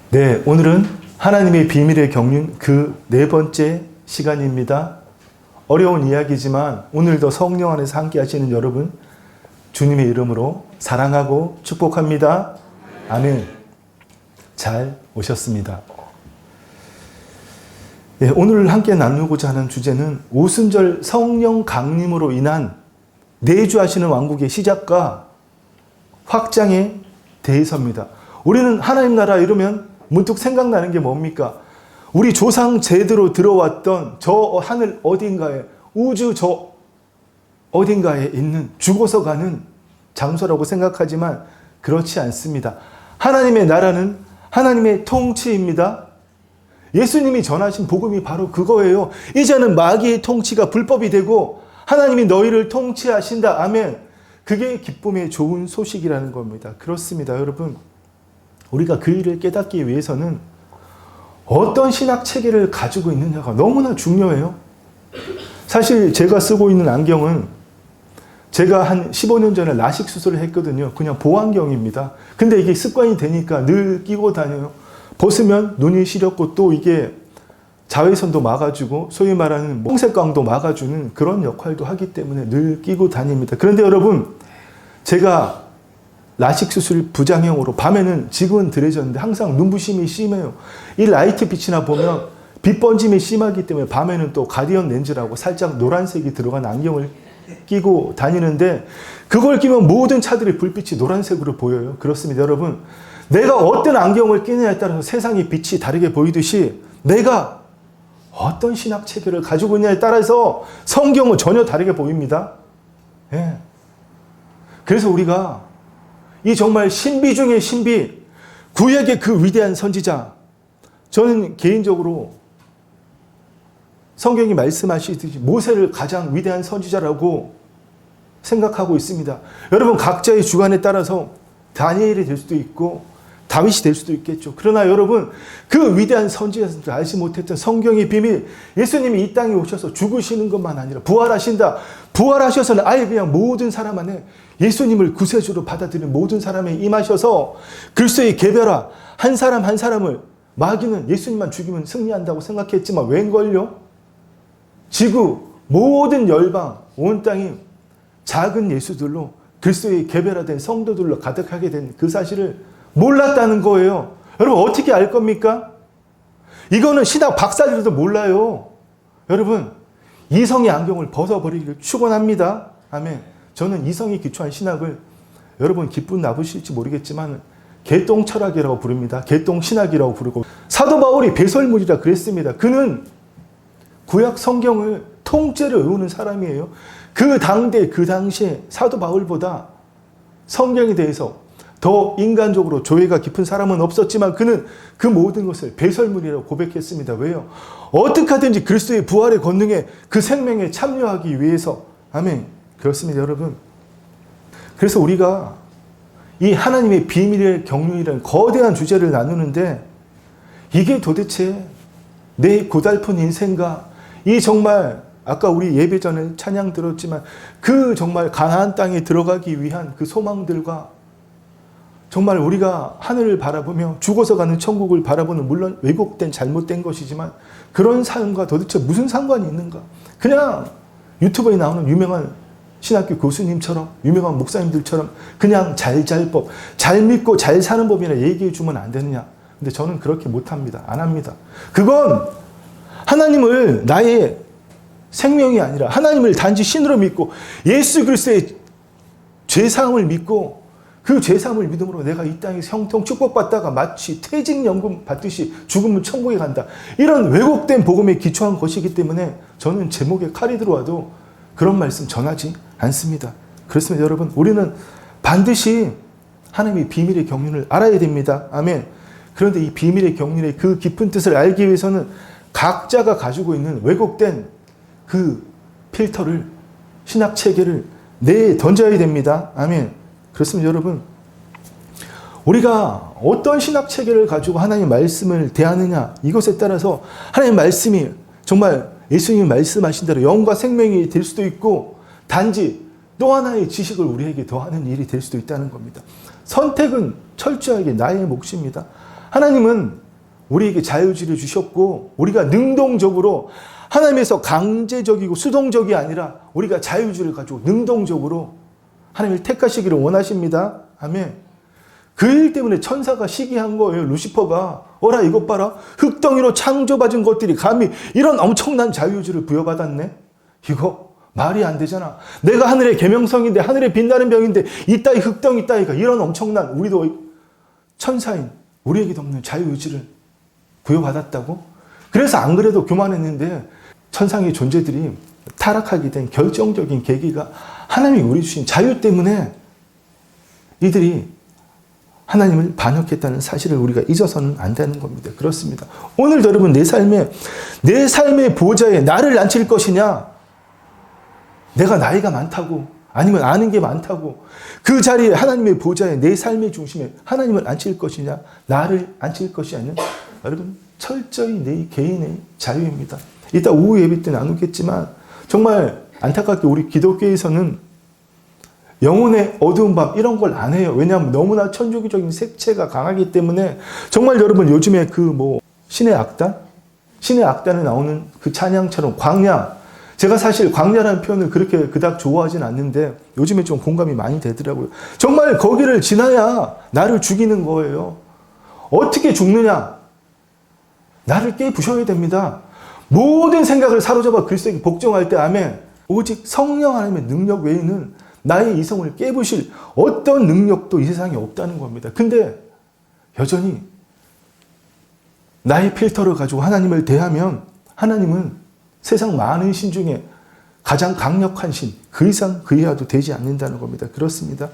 네, 오늘은 하나님의 비밀의 경륜 그 네 번째 시간입니다. 어려운 이야기지만 오늘도 성령 안에서 함께 하시는 여러분 주님의 이름으로 사랑하고 축복합니다. 아멘. 잘 오셨습니다. 네, 오늘 함께 나누고자 하는 주제는 오순절 성령 강림으로 인한 내주하시는 왕국의 시작과 확장에 대해서입니다. 우리는 하나님 나라 이러면 문득 생각나는 게 뭡니까? 우리 조상 제대로 들어왔던 저 하늘 어딘가에, 우주 저 어딘가에 있는 죽어서 가는 장소라고 생각하지만 그렇지 않습니다. 하나님의 나라는 하나님의 통치입니다. 예수님이 전하신 복음이 바로 그거예요. 이제는 마귀의 통치가 불법이 되고 하나님이 너희를 통치하신다. 아멘. 그게 기쁨의 좋은 소식이라는 겁니다. 그렇습니다, 여러분. 우리가 그 일을 깨닫기 위해서는 어떤 신학 체계를 가지고 있느냐가 너무나 중요해요. 사실 제가 쓰고 있는 안경은 제가 한 15년 전에 라식 수술을 했거든요. 그냥 보안경입니다. 근데 이게 습관이 되니까 늘 끼고 다녀요. 벗으면 눈이 시렵고 또 이게 자외선도 막아주고 소위 말하는 홍색광도 막아주는 그런 역할도 하기 때문에 늘 끼고 다닙니다. 그런데 여러분, 제가 라식 수술 부작용으로 밤에는 지금은 덜해졌는데 항상 눈부심이 심해요. 이 라이트 빛이나 보면 빛 번짐이 심하기 때문에 밤에는 또 가디언 렌즈라고 살짝 노란색이 들어간 안경을 끼고 다니는데 그걸 끼면 모든 차들의 불빛이 노란색으로 보여요. 그렇습니다, 여러분. 내가 어떤 안경을 끼느냐에 따라서 세상의 빛이 다르게 보이듯이 내가 어떤 신학 체계를 가지고 있냐에 따라서 성경은 전혀 다르게 보입니다. 예. 그래서 우리가 이 정말 신비 중의 신비, 구약의 그 위대한 선지자, 저는 개인적으로 성경이 말씀하시듯이 모세를 가장 위대한 선지자라고 생각하고 있습니다. 여러분, 각자의 주관에 따라서 다니엘이 될 수도 있고 다윗이 될 수도 있겠죠. 그러나 여러분, 그 위대한 선지자들 알지 못했던 성경의 비밀, 예수님이 이 땅에 오셔서 죽으시는 것만 아니라 부활하신다. 부활하셔서는 아예 그냥 모든 사람 안에 예수님을 구세주로 받아들이는 모든 사람에 임하셔서 글쎄의 개별화, 한 사람 한 사람을, 마귀는 예수님만 죽이면 승리한다고 생각했지만 웬걸요? 지구 모든 열방 온 땅이 작은 예수들로 그리스도의 개별화된 성도들로 가득하게 된 그 사실을 몰랐다는 거예요. 여러분, 어떻게 알 겁니까? 이거는 신학 박사들도 몰라요. 여러분, 이성의 안경을 벗어버리기를 축원합니다. 아멘. 저는 이성이 기초한 신학을, 여러분 기분 나쁘실지 모르겠지만 개똥 철학이라고 부릅니다. 개똥 신학이라고 부르고, 사도 바울이 배설물이라 그랬습니다. 그는 구약 성경을 통째로 외우는 사람이에요. 그 당대 그 당시에 사도 바울보다 성경에 대해서 더 인간적으로 조예가 깊은 사람은 없었지만 그는 그 모든 것을 배설물이라고 고백했습니다. 왜요? 어떻게 하든지 그리스도의 부활의 권능에 그 생명에 참여하기 위해서. 아멘. 그렇습니다, 여러분. 그래서 우리가 이 하나님의 비밀의 경륜이라는 거대한 주제를 나누는데 이게 도대체 내 고달픈 인생과 이 정말 아까 우리 예배 전에 찬양 들었지만 그 정말 가나안 땅에 들어가기 위한 그 소망들과 정말 우리가 하늘을 바라보며 죽어서 가는 천국을 바라보는, 물론 왜곡된 잘못된 것이지만 그런 삶과 도대체 무슨 상관이 있는가? 그냥 유튜브에 나오는 유명한 신학교 교수님처럼, 유명한 목사님들처럼 그냥 잘법, 잘 믿고 잘 사는 법이나 얘기해 주면 안 되느냐? 근데 저는 그렇게 못합니다. 안 합니다. 그건 하나님을 나의 생명이 아니라 하나님을 단지 신으로 믿고 예수 그리스도의 죄사함을 믿고 그 죄사함을 믿음으로 내가 이 땅에서 형통 축복받다가 마치 퇴직연금 받듯이 죽으면 천국에 간다. 이런 왜곡된 복음에 기초한 것이기 때문에 저는 제목에 칼이 들어와도 그런 말씀 전하지 않습니다. 그렇습니다, 여러분. 우리는 반드시 하나님의 비밀의 경륜을 알아야 됩니다. 아멘. 그런데 이 비밀의 경륜의 그 깊은 뜻을 알기 위해서는 각자가 가지고 있는 왜곡된 그 필터를, 신학 체계를 던져야 됩니다. 아멘. 그렇습니다, 여러분. 우리가 어떤 신학 체계를 가지고 하나님 말씀을 대하느냐, 이것에 따라서 하나님 말씀이 정말 예수님이 말씀하신 대로 영과 생명이 될 수도 있고 단지 또 하나의 지식을 우리에게 더하는 일이 될 수도 있다는 겁니다. 선택은 철저하게 나의 몫입니다. 하나님은 우리에게 자유의지를 주셨고 우리가 능동적으로 하나님에서 강제적이고 수동적이 아니라 우리가 자유의지를 가지고 능동적으로 하나님을 택하시기를 원하십니다. 아멘. 그 일 때문에 천사가 시기한 거예요. 루시퍼가 어라 이것 봐라. 흙덩이로 창조받은 것들이 감히 이런 엄청난 자유의지를 부여받았네. 이거 말이 안 되잖아. 내가 하늘의 계명성인데 하늘의 빛나는 병인데 이따위 흙덩이 따위가 이런 엄청난 우리도 천사인 우리에게도 없는 자유의지를 부여받았다고? 그래서 안 그래도 교만했는데 천상의 존재들이 타락하게 된 결정적인 계기가 하나님이 우리 주신 자유 때문에 이들이 하나님을 반역했다는 사실을 우리가 잊어서는 안 되는 겁니다. 그렇습니다. 오늘 여러분 내 삶의 보좌에 나를 앉힐 것이냐? 내가 나이가 많다고 아니면 아는 게 많다고 그 자리에 하나님의 보좌에 내 삶의 중심에 하나님을 앉힐 것이냐? 나를 앉힐 것이냐는 여러분 철저히 내 개인의 자유입니다. 이따 오후 예배 때 나누겠지만 정말 안타깝게 우리 기독교에서는 영혼의 어두운 밤 이런 걸 안 해요. 왜냐하면 너무나 천주교적인 색채가 강하기 때문에 정말 여러분 요즘에 신의 악단에 나오는 그 찬양처럼 광야 제가 사실 광야라는 표현을 그렇게 그닥 좋아하진 않는데 요즘에 좀 공감이 많이 되더라고요. 정말 거기를 지나야 나를 죽이는 거예요. 어떻게 죽느냐? 나를 깨부셔야 됩니다. 모든 생각을 사로잡아 그리스도에게 복종할 때 아멘. 오직 성령 하나님의 능력 외에는 나의 이성을 깨부실 어떤 능력도 이 세상에 없다는 겁니다. 근데 여전히 나의 필터를 가지고 하나님을 대하면 하나님은 세상 많은 신 중에 가장 강력한 신, 그 이상 그 이하도 되지 않는다는 겁니다. 그렇습니다.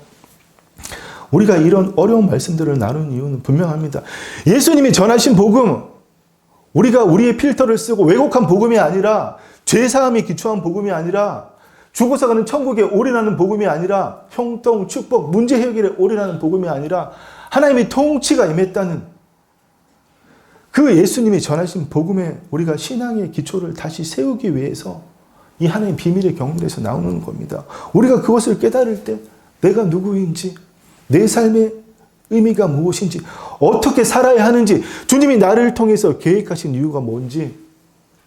우리가 이런 어려운 말씀들을 나누는 이유는 분명합니다. 예수님이 전하신 복음, 우리가 우리의 필터를 쓰고 왜곡한 복음이 아니라 죄사함이 기초한 복음이 아니라 죽어서 가는 천국에 올인하는 복음이 아니라 형통, 축복, 문제 해결에 올인하는 복음이 아니라 하나님의 통치가 임했다는 그 예수님이 전하신 복음에 우리가 신앙의 기초를 다시 세우기 위해서 이 하나님의 비밀의 경륜에서 나오는 겁니다. 우리가 그것을 깨달을 때 내가 누구인지 내 삶의 의미가 무엇인지 어떻게 살아야 하는지 주님이 나를 통해서 계획하신 이유가 뭔지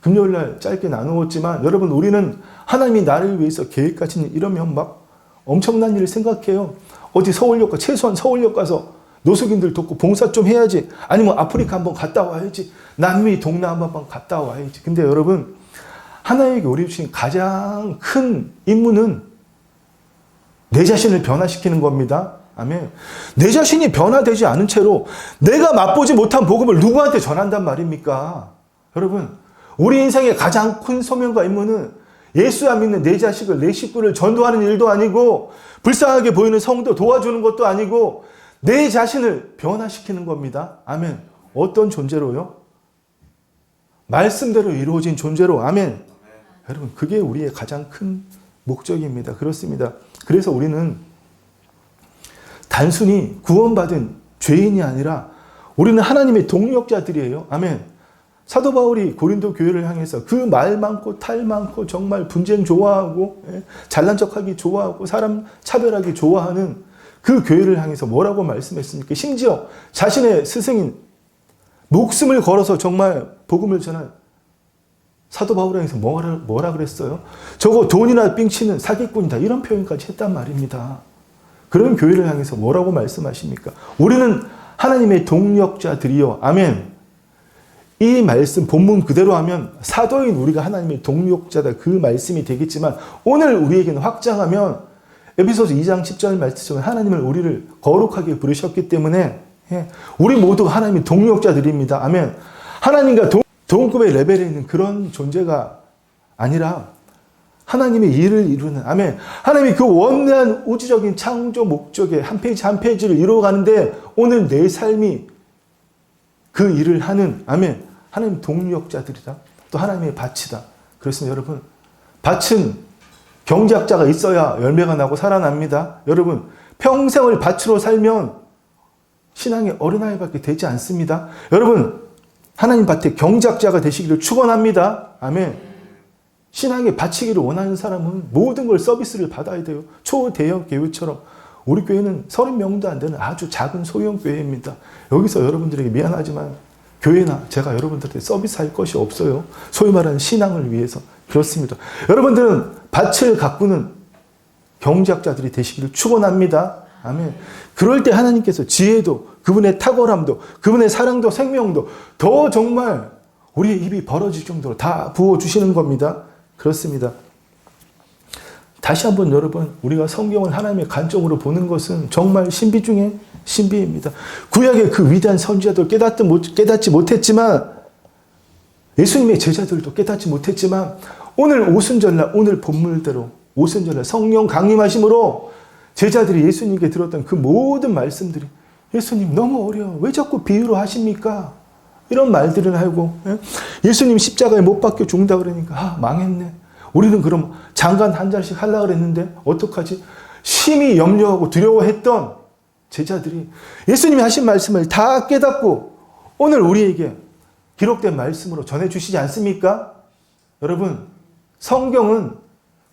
금요일날 짧게 나누었지만 여러분 우리는 하나님이 나를 위해서 계획하신 이러면 막 엄청난 일을 생각해요. 어디 최소한 서울역 가서 노숙인들 돕고 봉사 좀 해야지. 아니면 아프리카 한번 갔다 와야지. 남미, 동남아 한번 갔다 와야지. 근데 여러분 하나님에게 우리 주신 가장 큰 임무는 내 자신을 변화시키는 겁니다. 아멘. 내 자신이 변화되지 않은 채로 내가 맛보지 못한 복음을 누구한테 전한단 말입니까? 여러분 우리 인생의 가장 큰 소명과 임무는 예수 안 믿는 내 자식을, 내 식구를 전도하는 일도 아니고 불쌍하게 보이는 성도 도와주는 것도 아니고 내 자신을 변화시키는 겁니다. 아멘. 어떤 존재로요? 말씀대로 이루어진 존재로. 아멘. 여러분 그게 우리의 가장 큰 목적입니다. 그렇습니다. 그래서 우리는 단순히 구원받은 죄인이 아니라 우리는 하나님의 동력자들이에요. 아멘. 사도 바울이 고린도 교회를 향해서 그 말 많고 탈 많고 정말 분쟁 좋아하고 잘난 척하기 좋아하고 사람 차별하기 좋아하는 그 교회를 향해서 뭐라고 말씀했습니까? 심지어 자신의 스승인 목숨을 걸어서 정말 복음을 전한 사도 바울을 향해서 뭐라 그랬어요? 저거 돈이나 삥치는 사기꾼이다 이런 표현까지 했단 말입니다. 그런 교회를 향해서 뭐라고 말씀하십니까? 우리는 하나님의 동력자들이요. 아멘. 이 말씀 본문 그대로 하면 사도인 우리가 하나님의 동력자다 그 말씀이 되겠지만 오늘 우리에게는 확장하면 에베소서 2장 10절 말씀처럼 하나님을 우리를 거룩하게 부르셨기 때문에 우리 모두가 하나님의 동력자들입니다. 아멘. 하나님과 동급의 레벨에 있는 그런 존재가 아니라 하나님의 일을 이루는 아멘. 하나님이 그 원대한 우주적인 창조 목적의 한 페이지 한 페이지를 이루어가는데 오늘 내 삶이 그 일을 하는 아멘. 하나님 동력자들이다. 또 하나님의 밭이다. 그렇습니다. 여러분 밭은 경작자가 있어야 열매가 나고 살아납니다. 여러분 평생을 밭으로 살면 신앙의 어린아이밖에 되지 않습니다. 여러분 하나님 밭에 경작자가 되시기를 축원합니다. 아멘. 신앙에 바치기를 원하는 사람은 모든 걸 서비스를 받아야 돼요. 초대형 교회처럼 우리 교회는 30명도 안 되는 아주 작은 소형 교회입니다. 여기서 여러분들에게 미안하지만 교회나 제가 여러분들한테 서비스할 것이 없어요. 소위 말하는 신앙을 위해서. 그렇습니다. 여러분들은 밭을 가꾸는 경제학자들이 되시기를 축원합니다. 아멘. 그럴 때 하나님께서 지혜도, 그분의 탁월함도, 그분의 사랑도, 생명도 더 정말 우리의 입이 벌어질 정도로 다 부어주시는 겁니다. 그렇습니다. 다시 한번 여러분, 우리가 성경을 하나님의 관점으로 보는 것은 정말 신비 중에 신비입니다. 구약의 그 위대한 선지자들 깨닫지 못했지만, 예수님의 제자들도 깨닫지 못했지만, 오늘 오순절날, 오늘 본문대로 오순절날 성령 강림하심으로 제자들이 예수님께 들었던 그 모든 말씀들이, 예수님 너무 어려워. 왜 자꾸 비유로 하십니까? 이런 말들을 하고, 예수님 십자가에 못 박혀 죽는다 그러니까, 망했네. 우리는 그럼 장관 한 잔씩 하려고 그랬는데 어떡하지? 심히 염려하고 두려워했던 제자들이 예수님이 하신 말씀을 다 깨닫고 오늘 우리에게 기록된 말씀으로 전해주시지 않습니까? 여러분, 성경은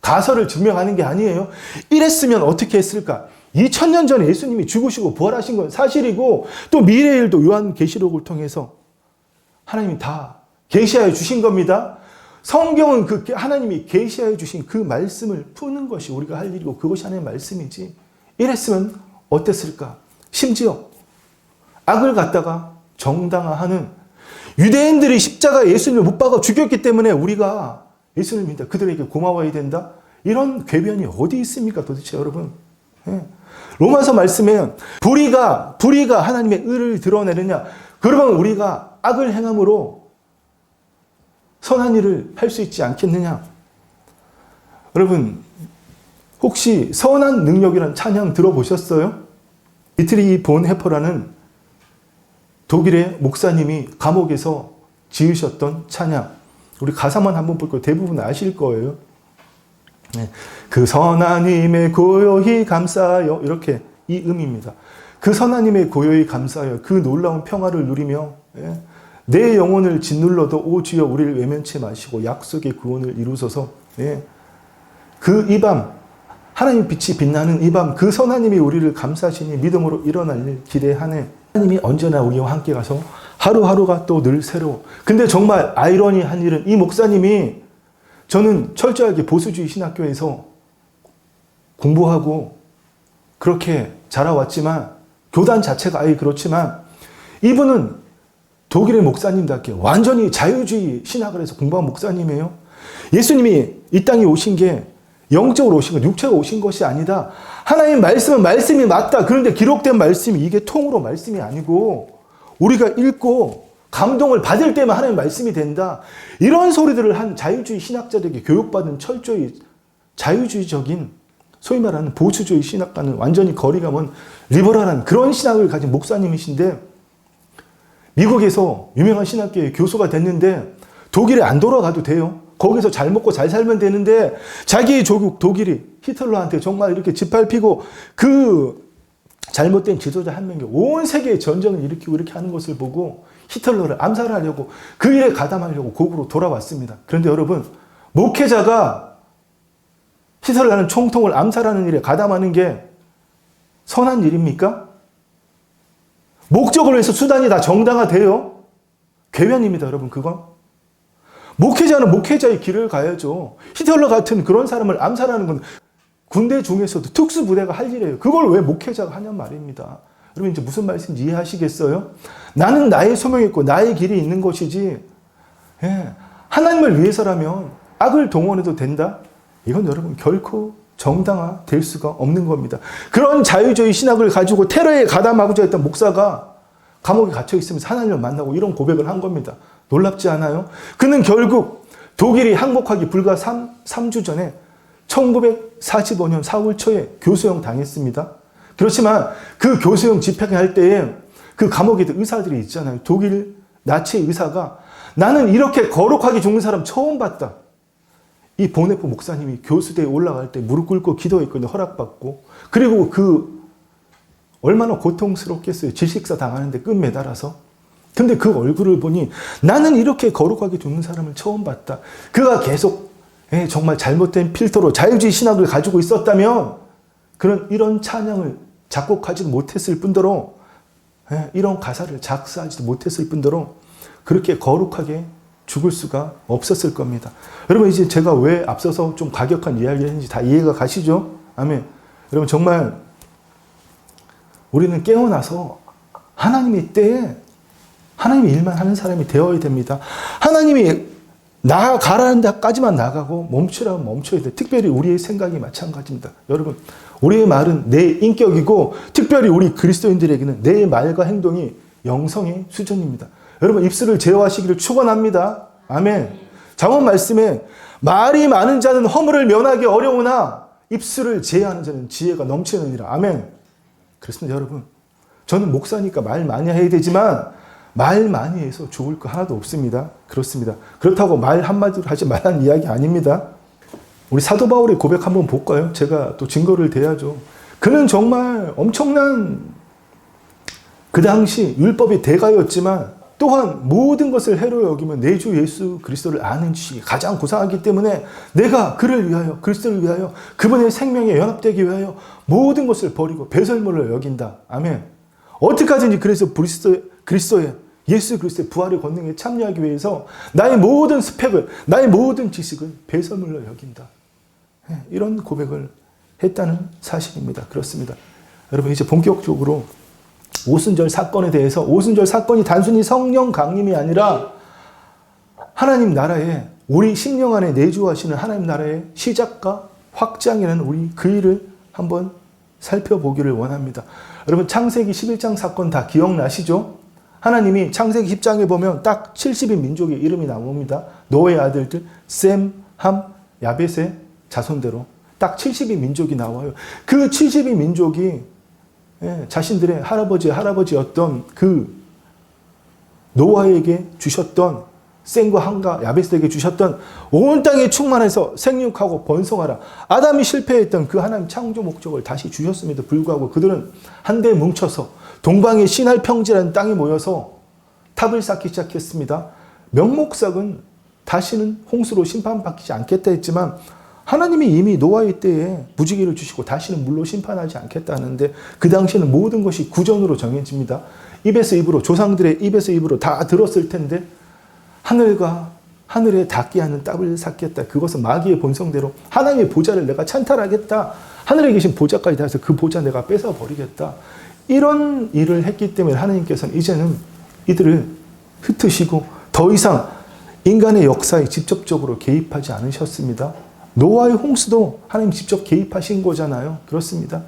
가설을 증명하는 게 아니에요. 이랬으면 어떻게 했을까? 2000년 전에 예수님이 죽으시고 부활하신 건 사실이고, 또 미래의 일도 요한계시록을 통해서 하나님이 다 계시하여 주신 겁니다. 성경은 그 하나님이 계시하여 주신 그 말씀을 푸는 것이 우리가 할 일이고, 그것이 하나님의 말씀이지. 이랬으면 어땠을까? 심지어 악을 갖다가 정당화하는 유대인들이 십자가에 예수님을 못 박아 죽였기 때문에 우리가 예수님을 믿다, 그들에게 고마워야 된다? 이런 궤변이 어디 있습니까 도대체 여러분? 로마서 말씀에 불의가 하나님의 의를 드러내느냐? 그러면 우리가 악을 행함으로 선한 일을 할 수 있지 않겠느냐? 여러분, 혹시 선한 능력이라는 찬양 들어보셨어요? 디트리 본 헤퍼라는 독일의 목사님이 감옥에서 지으셨던 찬양. 우리 가사만 한번 볼 거예요. 대부분 아실 거예요. 그 선하님의 고요히 감사하여, 이렇게 이 음입니다. 그 선하님의 고요히 감사하여 그 놀라운 평화를 누리며 내 영혼을 짓눌러도 오 주여 우리를 외면치 마시고 약속의 구원을 이루소서. 그 이 밤, 하나님 빛이 빛나는 이 밤, 그 선하님이 우리를 감싸시니 믿음으로 일어날 일 기대하네. 하나님이 언제나 우리와 함께 가서 하루하루가 또 늘 새로워. 근데 정말 아이러니한 일은 이 목사님이, 저는 철저하게 보수주의 신학교에서 공부하고 그렇게 자라왔지만, 교단 자체가 아예 그렇지만, 이분은 독일의 목사님답게 완전히 자유주의 신학을 해서 공부한 목사님이에요. 예수님이 이 땅에 오신 게 영적으로 오신 것, 육체가 오신 것이 아니다. 하나님 말씀은 말씀이 맞다. 그런데 기록된 말씀이 이게 통으로 말씀이 아니고 우리가 읽고 감동을 받을 때만 하나님 말씀이 된다. 이런 소리들을 한 자유주의 신학자들에게 교육받은 철저히 자유주의적인, 소위 말하는 보수주의 신학과는 완전히 거리가 먼 리버럴한 그런 신학을 가진 목사님이신데, 미국에서 유명한 신학교의 교수가 됐는데 독일에 안 돌아가도 돼요. 거기서 잘 먹고 잘 살면 되는데, 자기의 조국 독일이 히틀러한테 정말 이렇게 짓밟히고 그 잘못된 지도자 한 명이 온 세계에 전쟁을 일으키고 이렇게 하는 것을 보고 히틀러를 암살하려고, 그 일에 가담하려고 고국으로 돌아왔습니다. 그런데 여러분, 목회자가 히틀러라는 총통을 암살하는 일에 가담하는 게 선한 일입니까? 목적을 위해서 수단이 다 정당화돼요? 궤변입니다, 여러분, 그건. 목회자는 목회자의 길을 가야죠. 히틀러 같은 그런 사람을 암살하는 건 군대 중에서도 특수부대가 할 일이에요. 그걸 왜 목회자가 하냔 말입니다. 여러분, 이제 무슨 말씀인지 이해하시겠어요? 나는 나의 소명이 있고 나의 길이 있는 것이지, 하나님을 위해서라면 악을 동원해도 된다? 이건 여러분 결코 정당화될 수가 없는 겁니다. 그런 자유주의 신학을 가지고 테러에 가담하고자 했던 목사가 감옥에 갇혀 있으면서 하나님을 만나고 이런 고백을 한 겁니다. 놀랍지 않아요? 그는 결국 독일이 항복하기 불과 3주 전에 1945년 4월 초에 교수형 당했습니다. 그렇지만 그 교수형 집행할 때에 그 감옥에 있던 의사들이 있잖아요. 독일 나치 의사가, 나는 이렇게 거룩하게 죽는 사람 처음 봤다. 이 보네포 목사님이 교수대에 올라갈 때 무릎 꿇고 기도했거든요. 허락받고. 그리고 그 얼마나 고통스럽겠어요. 질식사 당하는데 끈 매달아서. 근데 그 얼굴을 보니 나는 이렇게 거룩하게 죽는 사람을 처음 봤다. 그가 계속 정말 잘못된 필터로 자유주의 신학을 가지고 있었다면 이런 찬양을 작곡하지도 못했을 뿐더러 이런 가사를 작사하지도 못했을 뿐더러 그렇게 거룩하게 죽을 수가 없었을 겁니다. 여러분 이제 제가 왜 앞서서 좀 과격한 이야기를 했는지 다 이해가 가시죠? 아멘. 여러분 정말 우리는 깨어나서 하나님의 때에 하나님의 일만 하는 사람이 되어야 됩니다. 하나님이 나아가라는 데까지만 나가고 멈추라면 멈춰야 돼. 특별히 우리의 생각이 마찬가지입니다. 여러분 우리의 말은 내 인격이고 특별히 우리 그리스도인들에게는 내 말과 행동이 영성의 수준입니다. 여러분 입술을 제어하시기를 축원합니다. 아멘. 잠언 말씀에 말이 많은 자는 허물을 면하기 어려우나 입술을 제어하는 자는 지혜가 넘치느니라. 아멘. 그렇습니다. 여러분 저는 목사니까 말 많이 해야 되지만 말 많이 해서 좋을 거 하나도 없습니다. 그렇습니다. 그렇다고 말 한마디로 하지 말라는 이야기 아닙니다. 우리 사도 바울의 고백 한번 볼까요? 제가 또 증거를 대야죠. 그는 정말 엄청난 그 당시 율법의 대가였지만 또한 모든 것을 해로 여기면 내 주 예수 그리스도를 아는 지식이 가장 고상하기 때문에 내가 그를 위하여 그리스도를 위하여 그분의 생명에 연합되기 위하여 모든 것을 버리고 배설물을 여긴다. 아멘. 어떻게 하든지 그래서 그리스도의 예수 그리스도의 부활의 권능에 참여하기 위해서 나의 모든 스펙을 나의 모든 지식을 배설물로 여긴다. 이런 고백을 했다는 사실입니다. 그렇습니다. 여러분 이제 본격적으로 오순절 사건에 대해서 오순절 사건이 단순히 성령 강림이 아니라 하나님 나라에 우리 심령 안에 내주하시는 하나님 나라의 시작과 확장이라는 우리 그 일을 한번 살펴보기를 원합니다. 여러분 창세기 11장 사건 다 기억나시죠? 하나님이 창세기 10장에 보면 딱 70인 민족의 이름이 나옵니다. 노의 아들들 셈, 함, 야벳의 자손대로 딱 70인 민족이 나와요. 그 70인 민족이 자신들의 할아버지였던 그 노아에게 주셨던 셈과 함과 야벳에게 주셨던 온 땅에 충만해서 생육하고 번성하라. 아담이 실패했던 그 하나님 창조 목적을 다시 주셨음에도 불구하고 그들은 한데 뭉쳐서 동방의 신할 평지라는 땅에 모여서 탑을 쌓기 시작했습니다. 명목상은 다시는 홍수로 심판받지 않겠다 했지만 하나님이 이미 노아의 때에 무지개를 주시고 다시는 물로 심판하지 않겠다 하는데 그 당시에는 모든 것이 구전으로 정해집니다. 입에서 입으로 조상들의 입에서 입으로 다 들었을 텐데 하늘과 하늘에 닿게 하는 탑을 쌓겠다. 그것은 마귀의 본성대로 하나님의 보좌를 내가 찬탈하겠다. 하늘에 계신 보좌까지 닿아서 그 보좌 내가 뺏어버리겠다. 이런 일을 했기 때문에 하나님께서는 이제는 이들을 흩으시고 더 이상 인간의 역사에 직접적으로 개입하지 않으셨습니다. 노아의 홍수도 하나님 직접 개입하신 거잖아요. 그렇습니다.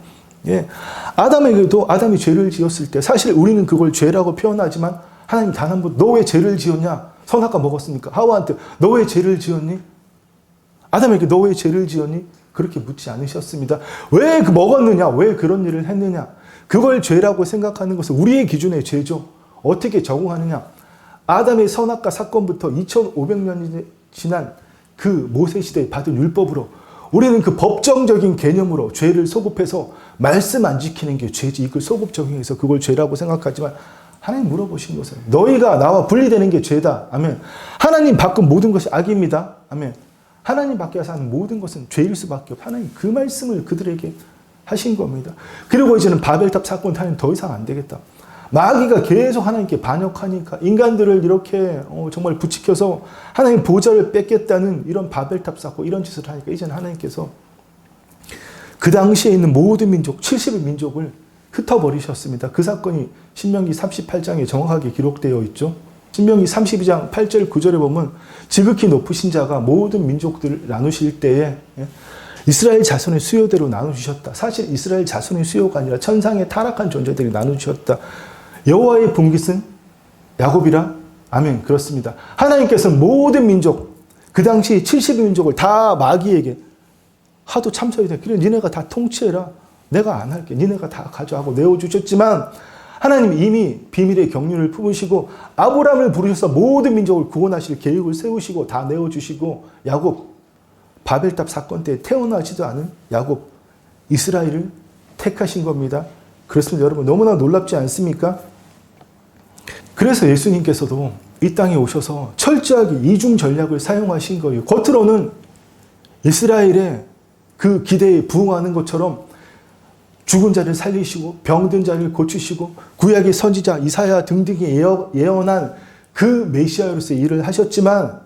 예. 아담에게도 아담이 죄를 지었을 때 사실 우리는 그걸 죄라고 표현하지만 하나님 단 한 번 너 왜 죄를 지었냐? 선악과 먹었으니까 하와한테 너 왜 죄를 지었니? 아담에게 너 왜 죄를 지었니? 그렇게 묻지 않으셨습니다. 왜 먹었느냐? 왜 그런 일을 했느냐? 그걸 죄라고 생각하는 것은 우리의 기준의 죄죠. 어떻게 적응하느냐? 아담의 선악과 사건부터 2500년이 지난 그 모세시대에 받은 율법으로 우리는 그 법정적인 개념으로 죄를 소급해서 말씀 안 지키는 게 죄지 이걸 소급 적용해서 그걸 죄라고 생각하지만 하나님 물어보신 것은 너희가 나와 분리되는 게 죄다. 아멘. 하나님 밖은 모든 것이 악입니다. 아멘. 하나님 밖에서 하는 모든 것은 죄일 수밖에 없고 하나님 그 말씀을 그들에게 하신 겁니다. 그리고 이제는 바벨탑 사건 하나님 더 이상 안 되겠다. 마귀가 계속 하나님께 반역하니까 인간들을 이렇게 정말 부추겨서 하나님 보좌를 뺏겠다는 이런 바벨탑 사건 이런 짓을 하니까 이제는 하나님께서 그 당시에 있는 모든 민족 70의 민족을 흩어버리셨습니다. 그 사건이 신명기 38장에 정확하게 기록되어 있죠. 신명기 32장 8절 9절에 보면 지극히 높으신 자가 모든 민족들을 나누실 때에 이스라엘 자손의 수요대로 나누셨다. 사실 이스라엘 자손의 수요가 아니라 천상의 타락한 존재들이 나누셨다. 여호와의 분깃은 야곱이라. 아멘. 그렇습니다. 하나님께서는 모든 민족 그 당시 70의 민족을 다 마귀에게 하도 참소해야 돼. 그래 니네가 다 통치해라. 내가 안 할게. 니네가 다 가져가고 내어주셨지만 하나님 이미 비밀의 경륜을 품으시고 아브라함을 부르셔서 모든 민족을 구원하실 계획을 세우시고 다 내어주시고 야곱 바벨탑 사건 때 태어나지도 않은 야곱 이스라엘을 택하신 겁니다. 그렇습니다. 여러분 너무나 놀랍지 않습니까? 그래서 예수님께서도 이 땅에 오셔서 철저하게 이중 전략을 사용하신 거예요. 겉으로는 이스라엘의 그 기대에 부응하는 것처럼 죽은 자를 살리시고 병든 자를 고치시고 구약의 선지자 이사야 등등이 예언한 그 메시아로서의 일을 하셨지만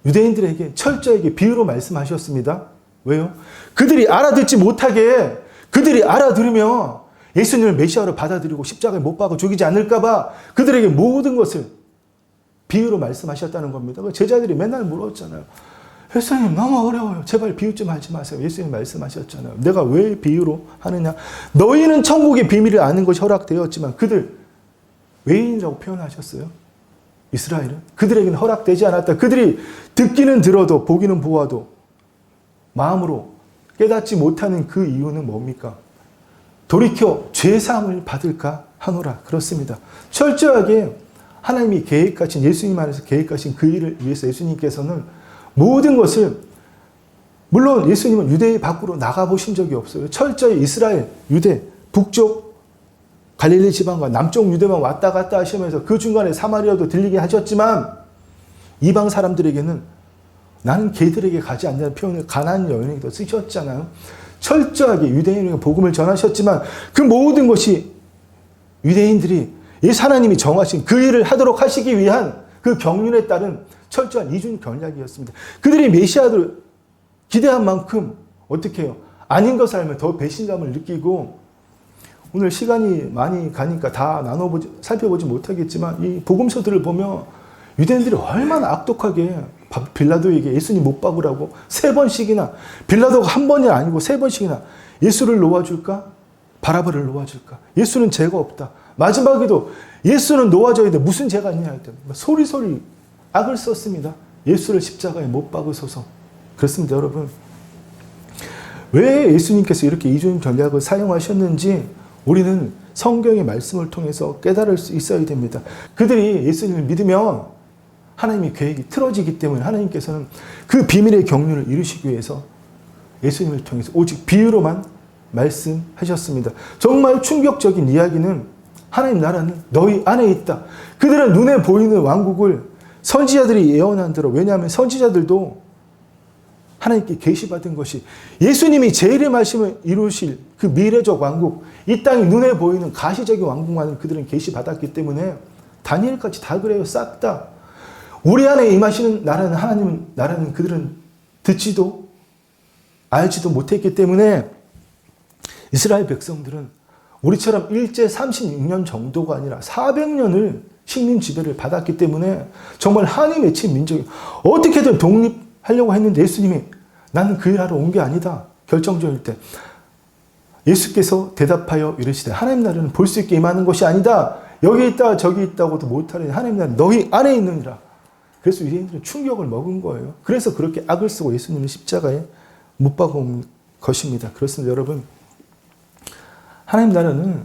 유대인들에게 철저하게 비유로 말씀하셨습니다. 왜요? 그들이 알아듣지 못하게 그들이 알아들으면 예수님을 메시아로 받아들이고 십자가에 못 박아 죽이지 않을까 봐 그들에게 모든 것을 비유로 말씀하셨다는 겁니다. 제자들이 맨날 물었잖아요. 예수님 너무 어려워요. 제발 비유 좀 하지 마세요. 예수님 말씀하셨잖아요. 내가 왜 비유로 하느냐. 너희는 천국의 비밀을 아는 것이 허락되었지만 그들 외인이라고 표현하셨어요. 이스라엘은 그들에게는 허락되지 않았다. 그들이 듣기는 들어도 보기는 보아도 마음으로 깨닫지 못하는 그 이유는 뭡니까? 돌이켜 죄사함을 받을까 하노라. 그렇습니다. 철저하게 하나님이 계획하신 예수님 안에서 계획하신 그 일을 위해서 예수님께서는 모든 것을 물론 예수님은 유대 밖으로 나가보신 적이 없어요. 철저히 이스라엘, 유대, 북쪽 갈릴리 지방과 남쪽 유대만 왔다 갔다 하시면서 그 중간에 사마리아도 들리게 하셨지만 이방 사람들에게는 나는 걔들에게 가지 않냐는 표현을 가나안 여인에게도 쓰셨잖아요. 철저하게 유대인에게 복음을 전하셨지만 그 모든 것이 유대인들이 예수 하나님이 정하신 그 일을 하도록 하시기 위한 그 경륜에 따른 철저한 이중 전략이었습니다. 그들이 메시아를 기대한 만큼 어떻게 해요? 아닌 것을 알면 더 배신감을 느끼고 오늘 시간이 많이 가니까 다 살펴보지 못하겠지만 이 복음서들을 보면 유대인들이 얼마나 악독하게 빌라도에게 예수님 못 박으라고 3번씩이나 빌라도가 한 번이 아니고 3번씩이나 예수를 놓아줄까? 바라바를 놓아줄까? 예수는 죄가 없다. 마지막에도 예수는 놓아줘야 돼. 무슨 죄가 있냐 할 때 소리소리 악을 썼습니다. 예수를 십자가에 못 박으소서. 그렇습니다, 여러분. 왜 예수님께서 이렇게 이중 전략을 사용하셨는지 우리는 성경의 말씀을 통해서 깨달을 수 있어야 됩니다. 그들이 예수님을 믿으면 하나님의 계획이 틀어지기 때문에 하나님께서는 그 비밀의 경륜을 이루시기 위해서 예수님을 통해서 오직 비유로만 말씀하셨습니다. 정말 충격적인 이야기는 하나님 나라는 너희 안에 있다. 그들은 눈에 보이는 왕국을 선지자들이 예언한 대로 왜냐하면 선지자들도 하나님께 계시받은 것이 예수님이 제1의 말씀을 이루실 그 미래적 왕국 이 땅이 눈에 보이는 가시적인 왕국만을 그들은 계시받았기 때문에 다니엘까지 다 그래요. 싹 다. 우리 안에 임하시는 나라는 하나님 나라는 그들은 듣지도 알지도 못했기 때문에 이스라엘 백성들은 우리처럼 일제 36년 정도가 아니라 400년을 식민 지배를 받았기 때문에 정말 한이 맺힌 민족이 어떻게든 독립하려고 했는데 예수님이 나는 그 일하러 온 게 아니다. 결정적일 때 예수께서 대답하여 이르시되 하나님 나라는 볼 수 있게 임하는 것이 아니다. 여기 있다 저기 있다고도 못하니 하나님 나라는 너희 안에 있느니라. 그래서 유대인들은 충격을 먹은 거예요. 그래서 그렇게 악을 쓰고 예수님을 십자가에 못 박아온 것입니다. 그렇습니다, 여러분. 하나님 나라는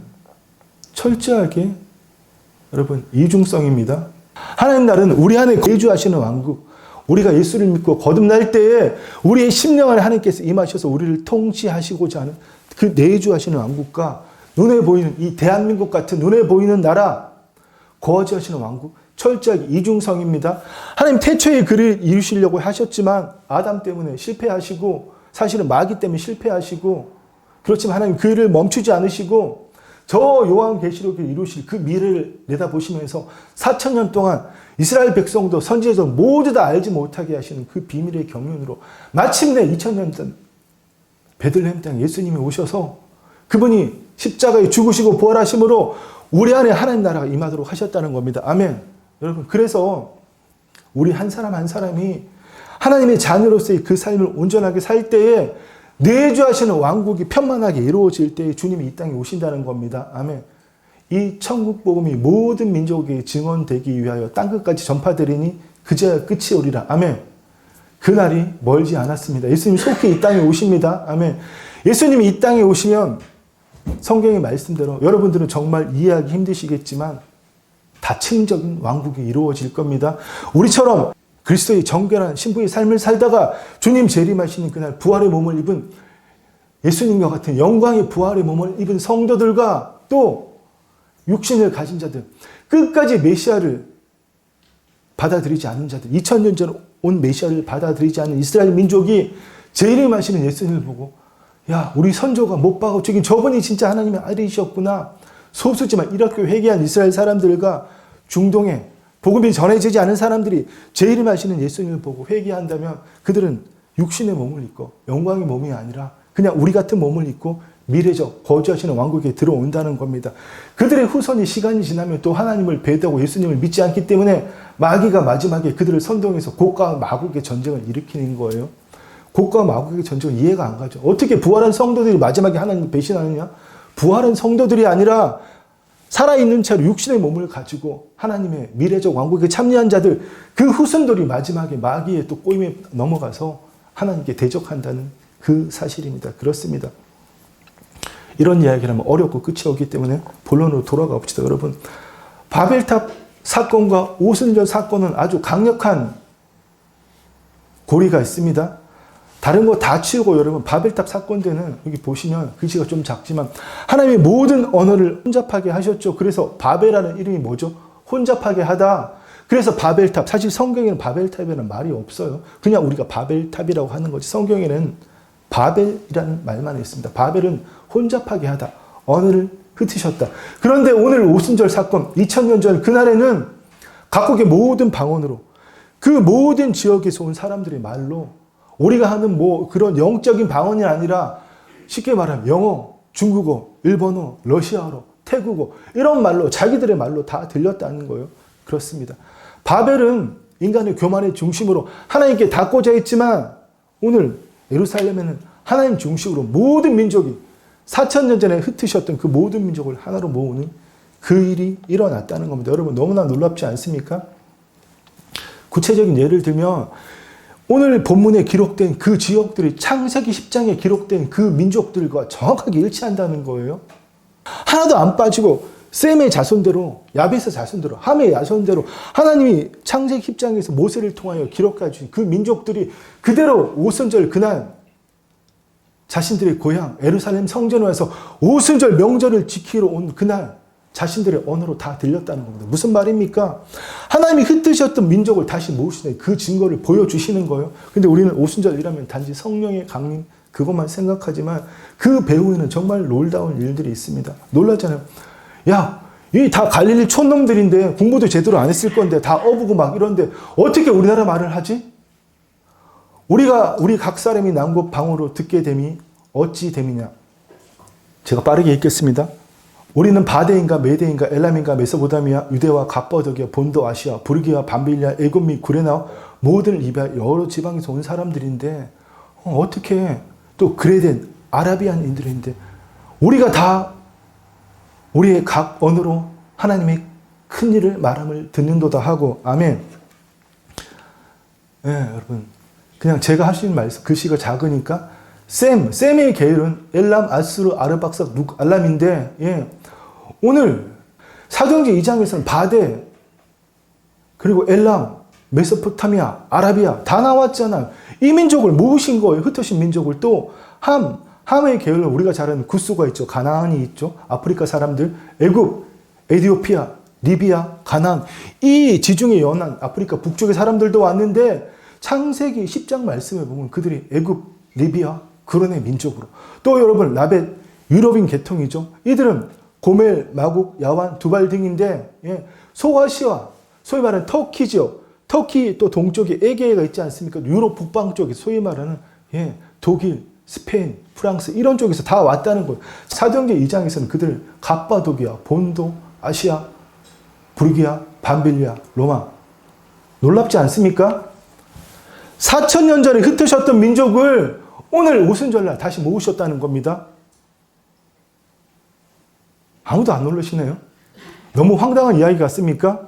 철저하게 여러분 이중성입니다. 하나님 나라는 우리 안에 내주하시는 왕국, 우리가 예수를 믿고 거듭날 때에 우리의 심령 안에 하나님께서 임하셔서 우리를 통치하시고자 하는 그 내주하시는 왕국과 눈에 보이는 이 대한민국 같은 눈에 보이는 나라, 거저하시는 왕국, 철저하게 이중성입니다. 하나님 태초에 그를 이루시려고 하셨지만 아담 때문에 실패하시고 사실은 마귀 때문에 실패하시고 그렇지만 하나님 그 일을 멈추지 않으시고 저 요한계시록에 이루실 그 미래를 내다보시면서 4,000년 동안 이스라엘 백성도 선지자도 모두 다 알지 못하게 하시는 그 비밀의 경륜으로 마침내 2000년 전 베들레헴 땅 예수님이 오셔서 그분이 십자가에 죽으시고 부활하심으로 우리 안에 하나님 나라가 임하도록 하셨다는 겁니다. 아멘. 여러분 그래서 우리 한 사람 한 사람이 하나님의 자녀로서의 그 삶을 온전하게 살 때에 내주하시는 왕국이 편만하게 이루어질 때 주님이 이 땅에 오신다는 겁니다. 아멘. 이 천국 복음이 모든 민족에게 증언되기 위하여 땅끝까지 전파되리니 그제야 끝이 오리라. 아멘. 그날이 멀지 않았습니다. 예수님이 속히 이 땅에 오십니다. 아멘. 예수님이 이 땅에 오시면 성경의 말씀대로 여러분들은 정말 이해하기 힘드시겠지만 다층적인 왕국이 이루어질 겁니다. 우리처럼 그리스도의 정결한 신부의 삶을 살다가 주님 재림하시는 그날 부활의 몸을 입은 예수님과 같은 영광의 부활의 몸을 입은 성도들과 또 육신을 가진 자들, 끝까지 메시아를 받아들이지 않는 자들, 2000년 전 온 메시아를 받아들이지 않는 이스라엘 민족이 재림하시는 예수님을 보고 야, 우리 선조가 못 박아 죽인 저분이 진짜 하나님의 아들이셨구나. 소수지만 이렇게 회개한 이스라엘 사람들과 중동에 복음이 전해지지 않은 사람들이 재림하시는 예수님을 보고 회개한다면 그들은 육신의 몸을 입고 영광의 몸이 아니라 그냥 우리 같은 몸을 입고 미래적 거주하시는 왕국에 들어온다는 겁니다. 그들의 후손이 시간이 지나면 또 하나님을 배도하고 예수님을 믿지 않기 때문에 마귀가 마지막에 그들을 선동해서 곡과 마곡의 전쟁을 일으키는 거예요. 곡과 마곡의 전쟁은 이해가 안 가죠. 어떻게 부활한 성도들이 마지막에 하나님을 배신하느냐? 부활한 성도들이 아니라 살아있는 채로 육신의 몸을 가지고 하나님의 미래적 왕국에 참여한 자들, 그 후손들이 마지막에 마귀의 또 꼬임에 넘어가서 하나님께 대적한다는 그 사실입니다. 그렇습니다. 이런 이야기를 하면 어렵고 끝이 없기 때문에 본론으로 돌아가 봅시다. 여러분, 바벨탑 사건과 오순절 사건은 아주 강력한 고리가 있습니다. 다른 거 다 치우고 여러분 바벨탑 사건 때는 여기 보시면 글씨가 좀 작지만 하나님의 모든 언어를 혼잡하게 하셨죠. 그래서 바벨이라는 이름이 뭐죠? 혼잡하게 하다. 그래서 바벨탑, 사실 성경에는 바벨탑이라는 말이 없어요. 그냥 우리가 바벨탑이라고 하는 거지. 성경에는 바벨이라는 말만 있습니다. 바벨은 혼잡하게 하다. 언어를 흩으셨다. 그런데 오늘 오순절 사건, 2000년 전 그날에는 각국의 모든 방언으로 그 모든 지역에서 온 사람들의 말로 우리가 하는 뭐 그런 영적인 방언이 아니라 쉽게 말하면 영어, 중국어, 일본어, 러시아어, 태국어 이런 말로 자기들의 말로 다 들렸다는 거예요. 그렇습니다. 바벨은 인간의 교만의 중심으로 하나님께 닿고자 했지만 오늘 예루살렘에는 하나님 중심으로 모든 민족이 4000년 전에 흩으셨던 그 모든 민족을 하나로 모으는 그 일이 일어났다는 겁니다. 여러분 너무나 놀랍지 않습니까? 구체적인 예를 들면 오늘 본문에 기록된 그 지역들이 창세기 10장에 기록된 그 민족들과 정확하게 일치한다는 거예요. 하나도 안 빠지고 셈의 자손대로, 야벳의 자손대로, 함의 자손대로 하나님이 창세기 10장에서 모세를 통하여 기록해 주신 그 민족들이 그대로 오순절 그날 자신들의 고향 예루살렘 성전에 와서 오순절 명절을 지키러 온 그날 자신들의 언어로 다 들렸다는 겁니다. 무슨 말입니까? 하나님이 흩으셨던 민족을 다시 모으시는 그 증거를 보여주시는 거예요. 근데 우리는 오순절이라면 단지 성령의 강림 그것만 생각하지만 그 배후에는 정말 놀라운 일들이 있습니다. 놀라잖아요. 야, 이 다 갈릴리 촌놈들인데 공부도 제대로 안 했을 건데 다 어부고 막 이런데 어떻게 우리나라 말을 하지? 우리 각 사람이 남곳 방언으로 듣게 됨이 어찌 됨이냐? 제가 빠르게 읽겠습니다. 우리는 바데인가 메데인가 엘람인가 메소포타미아 유대와 갑버도기아 본도 아시아 부르기아 밤빌리아 애굽 및 구레나 모든 리비아 여러 지방에서 온 사람들인데 어떻게 또 그레덴 아라비안인들인데 우리가 다 우리의 각 언어로 하나님의 큰 일을 말함을 듣는도다 하고 아멘. 네, 여러분 그냥 제가 할 수 있는 말씀 글씨가 작으니까 셈의 계열은 엘람, 아스루, 아르박삭, 룩, 알람인데 예. 오늘 사도행전 2장에서는 바데 그리고 엘람, 메소포타미아, 아라비아 다 나왔잖아요. 이 민족을 모으신 거예요. 흩으신 민족을 또 함의 계열은 우리가 잘 아는 구스가 있죠. 가나안이 있죠. 아프리카 사람들, 애굽, 에디오피아, 리비아, 가나안 이 지중해 연안 아프리카 북쪽의 사람들도 왔는데 창세기 10장 말씀을 보면 그들이 애굽, 리비아, 그런의 민족으로 또 여러분 라벳 유럽인 계통이죠. 이들은 고멜, 마국, 야완, 두발 등인데 예, 소아시아 소위 말하는 터키죠. 터키 또 동쪽에 에게해가 있지 않습니까? 유럽 북방 쪽에 소위 말하는 예, 독일, 스페인, 프랑스 이런 쪽에서 다 왔다는 거예요. 사도행전 2장에서는 그들 갑바도기아, 본도, 아시아, 부르기아, 밤빌리아, 로마 놀랍지 않습니까? 4000년 전에 흩으셨던 민족을 오늘 오순절날 다시 모으셨다는 겁니다. 아무도 안 놀라시네요. 너무 황당한 이야기 같습니까?